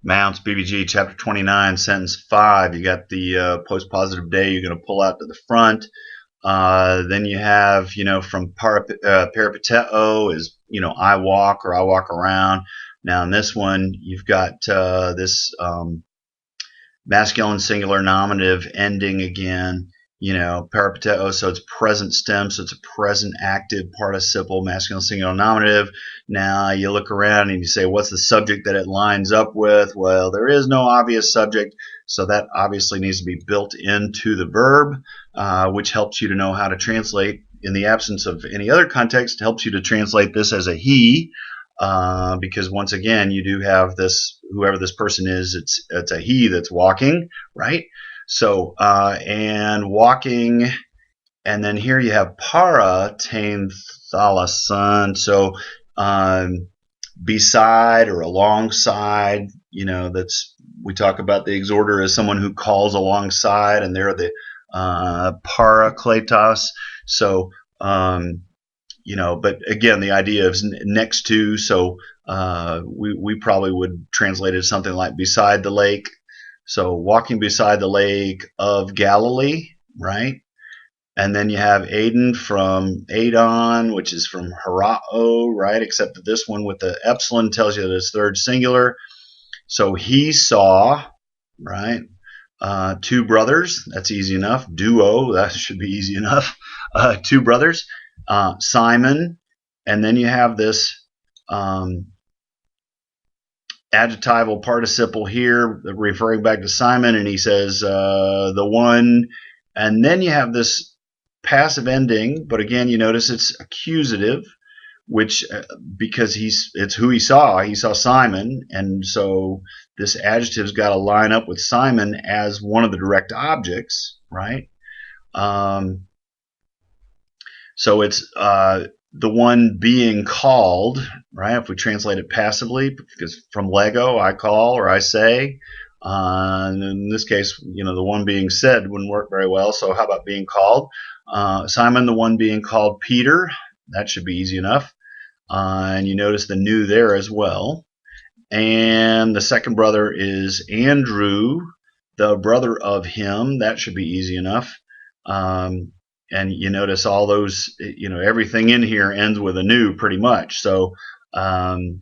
Mounce, BBG, chapter 29, sentence 5. You got the post-positive day. You're going to pull out to the front. Then you have, from peripateo is, I walk or I walk around. Now in this one, you've got this masculine singular nominative ending again. Peripateo, so it's present stem, so it's a present active participle, masculine singular nominative. Now you look around and you say, what's the subject that it lines up with? Well, there is no obvious subject, so that obviously needs to be built into the verb, which helps you to know how to translate. In the absence of any other context, it helps you to translate this as a he, because once again, you do have this, whoever this person is, it's a he that's walking, right? So, and walking, and then here you have para tain thalasan. So, beside or alongside, that's, we talk about the exhorter as someone who calls alongside, and they're the parakletos. So, but again, the idea is next to, so we probably would translate it as something like beside the lake. So walking beside the lake of Galilee, right? And then you have Aden from Adon, which is from Harao, right? Except that this one with the epsilon tells you that it's third singular. So he saw, right? Two brothers, that's easy enough. Duo, that should be easy enough. Two brothers, Simon, and then you have this adjectival participle here referring back to Simon, and he says the one, and then you have this passive ending, but again you notice it's accusative, which because it's who he saw Simon, and so this adjective's got to line up with Simon as one of the direct objects, right? So it's the one being called, right? If we translate it passively, because from Lego, I call or I say. And in this case, the one being said wouldn't work very well. So how about being called? Simon, the one being called Peter. That should be easy enough. And you notice the new there as well. And the second brother is Andrew, the brother of him. That should be easy enough. And you notice all those, everything in here ends with a new pretty much. So and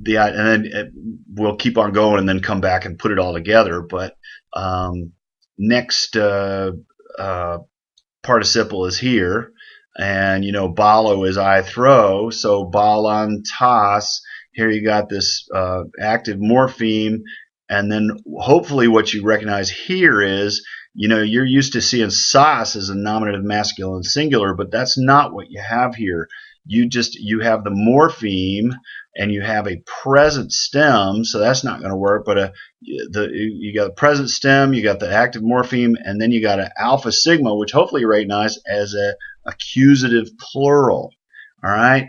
then we'll keep on going and then come back and put it all together. But next participle is here, and balo is I throw. So balantas. Here you got this active morpheme, and then hopefully what you recognize here is, you're used to seeing sas as a nominative masculine singular, but that's not what you have here. You have the morpheme, and you have a present stem, so that's not going to work. But you got a present stem, you got the active morpheme, and then you got an alpha sigma, which hopefully you recognize as a accusative plural. All right,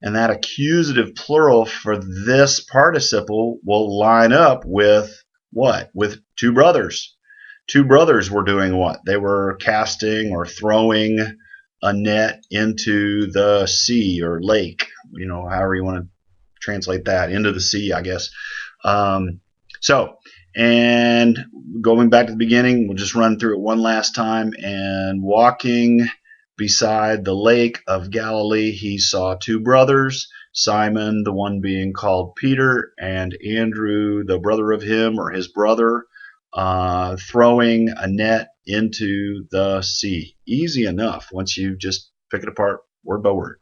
and that accusative plural for this participle will line up with what? With two brothers. Two brothers were doing what? They were casting or throwing a net into the sea or lake, however you want to translate that, into the sea, I guess. So, and going back to the beginning, we'll just run through it one last time. And walking beside the lake of Galilee, he saw two brothers, Simon, the one being called Peter, and Andrew, the brother of him or his brother, throwing a net into the sea. Easy enough once you just pick it apart word by word.